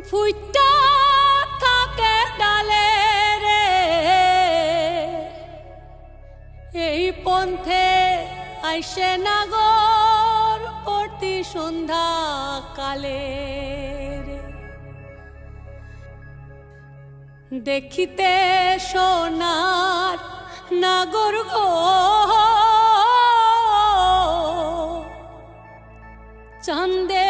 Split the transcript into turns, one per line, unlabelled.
ফুইটা থাকে ডালে রে এই পন্থে আইসে নাগর প্রতি সন্ধ্যা কালে দেখিতে সোনার নাগর গো চাঁদে